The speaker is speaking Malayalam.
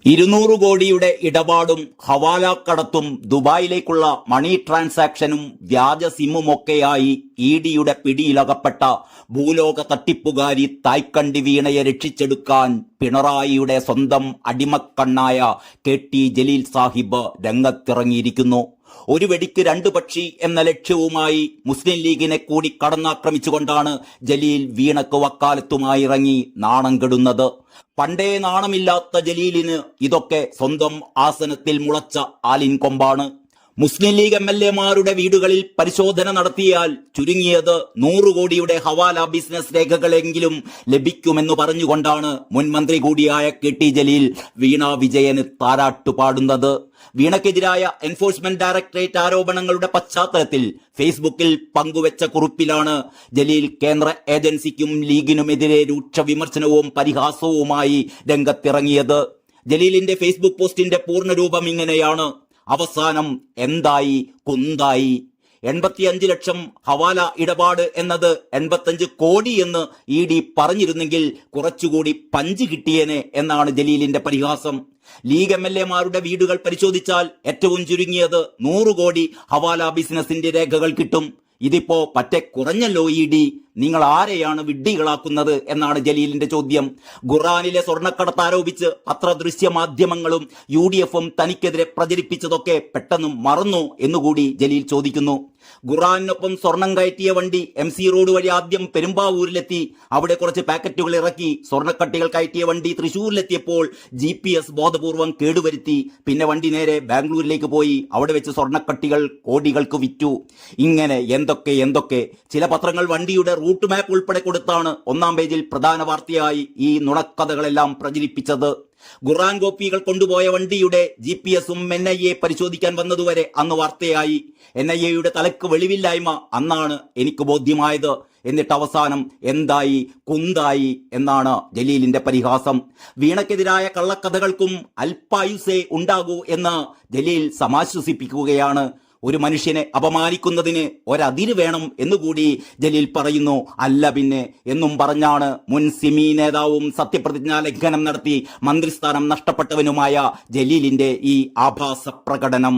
200 കോടിയുടെ ഇടപാടും ഹവാലാക്കടത്തും ദുബായിലേക്കുള്ള മണി ട്രാൻസാക്ഷനും വ്യാജ സിമ്മുമൊക്കെയായി ഇഡിയുടെ പിടിയിലകപ്പെട്ട ഭൂലോക തട്ടിപ്പുകാരി തായ്ക്കണ്ടി വീണയെ രക്ഷിച്ചെടുക്കാൻ പിണറായിയുടെ സ്വന്തം അടിമക്കണ്ണായ KT ജലീൽ സാഹിബ് രംഗത്തിറങ്ങിയിരിക്കുന്നു. ഒരു വെടിക്ക് രണ്ട് പക്ഷി എന്ന ലക്ഷ്യവുമായി മുസ്ലിം ലീഗിനെ കൂടി കടന്നാക്രമിച്ചുകൊണ്ടാണ് ജലീൽ വീണക്ക് വക്കാലത്തുമായി ഇറങ്ങി നാണം കെടുന്നത്. പണ്ടേ നാണമില്ലാത്ത ജലീലിന് ഇതൊക്കെ സ്വന്തം ആസനത്തിൽ മുളച്ച ആലിൻ കൊമ്പാണ്. മുസ്ലിം ലീഗ് MLA-മാരുടെ വീടുകളിൽ പരിശോധന നടത്തിയാൽ ചുരുങ്ങിയത് 100 കോടിയുടെ ഹവാല ബിസിനസ് രേഖകളെങ്കിലും ലഭിക്കുമെന്ന് പറഞ്ഞുകൊണ്ടാണ് മുൻമന്ത്രി കൂടിയായ KT ജലീൽ വീണ വിജയന് താരാട്ടുപാടുന്നത്. വീണക്കെതിരായ എൻഫോഴ്സ്മെന്റ് ഡയറക്ടറേറ്റ് ആരോപണങ്ങളുടെ പശ്ചാത്തലത്തിൽ ഫേസ്ബുക്കിൽ പങ്കുവെച്ച കുറിപ്പിലാണ് ജലീൽ കേന്ദ്ര ഏജൻസിക്കും ലീഗിനുമെതിരെ രൂക്ഷ വിമർശനവും പരിഹാസവുമായി രംഗത്തിറങ്ങിയത്. ജലീലിന്റെ ഫേസ്ബുക്ക് പോസ്റ്റിന്റെ പൂർണ്ണരൂപം ഇങ്ങനെയാണ്: അവസാനം എന്തായി കുന്തായി. 85 ലക്ഷം ഹവാല ഇടപാട് എന്നത് 85 കോടി എന്ന് ED പറഞ്ഞിരുന്നെങ്കിൽ കുറച്ചുകൂടി പഞ്ച് കിട്ടിയേനെ എന്നാണ് ജലീലിന്റെ പരിഹാസം. ലീഗ് MLA-മാരുടെ വീടുകൾ പരിശോധിച്ചാൽ ഏറ്റവും ചുരുങ്ങിയത് 100 കോടി ഹവാല ബിസിനസിന്റെ രേഖകൾ കിട്ടും. ഇതിപ്പോ പറ്റെ കുറഞ്ഞല്ലോ ED, നിങ്ങൾ ആരെയാണ് വിഡ്ഢികളാക്കുന്നത് എന്നാണ് ജലീലിന്റെ ചോദ്യം. ഖുർആനിലെ സ്വർണ്ണക്കടത്ത് ആരോപിച്ച് പത്രദൃശ്യ മാധ്യമങ്ങളും UDF-ഉം തനിക്കെതിരെ പ്രചരിപ്പിച്ചതൊക്കെ പെട്ടെന്ന് മറന്നു എന്നുകൂടി ജലീൽ ചോദിക്കുന്നു. ഖുർആനിനൊപ്പം സ്വർണം കയറ്റിയ വണ്ടി MC റോഡ് വഴി ആദ്യം പെരുമ്പാവൂരിലെത്തി. അവിടെ കുറച്ച് പാക്കറ്റുകൾ ഇറക്കി. സ്വർണ്ണക്കട്ടികൾ കയറ്റിയ വണ്ടി തൃശ്ശൂരിലെത്തിയപ്പോൾ GPS ബോധപൂർവം കേടുവരുത്തി. പിന്നെ വണ്ടി നേരെ ബാംഗ്ലൂരിലേക്ക് പോയി. അവിടെ വെച്ച് സ്വർണ്ണക്കട്ടികൾ കോടികൾക്ക് വിറ്റു. ഇങ്ങനെ എന്തൊക്കെ. ചില പത്രങ്ങൾ വണ്ടിയുടെ റൂട്ട് മാപ്പ് ഉൾപ്പെടെ കൊടുത്താണ് ഒന്നാം പേജിൽ പ്രധാന വാർത്തയായി ഈ നുണക്കഥകളെല്ലാം പ്രചരിപ്പിച്ചത്. ഖുർആൻ കോപ്പികൾ കൊണ്ടുപോയ വണ്ടിയുടെ GPS-ഉം NIA പരിശോധിക്കാൻ വന്നതുവരെ അന്ന് വാർത്തയായി. NIA-യുടെ തലക്ക് വെളിവില്ലായ്മ അന്നാണ് എനിക്ക് ബോധ്യമായത്. എന്നിട്ട് അവസാനം എന്തായി കുന്തായി എന്നാണ് ജലീലിന്റെ പരിഹാസം. വീണക്കെതിരായ കള്ളക്കഥകൾക്കും അല്പായുസേ ഉണ്ടാകൂ എന്ന് ജലീൽ സമാശ്വസിപ്പിക്കുകയാണ്. ഒരു മനുഷ്യനെ അപമാനിക്കുന്നതിന് ഒരതിര് വേണം എന്നുകൂടി ജലീൽ പറയുന്നു. അല്ല പിന്നെ എന്നും പറഞ്ഞാണ് മുൻ സിമി നേതാവും സത്യപ്രതിജ്ഞാ ലംഘനം നടത്തി മന്ത്രിസ്ഥാനം നഷ്ടപ്പെട്ടവനുമായ ജലീലിന്റെ ഈ ആഭാസ പ്രകടനം.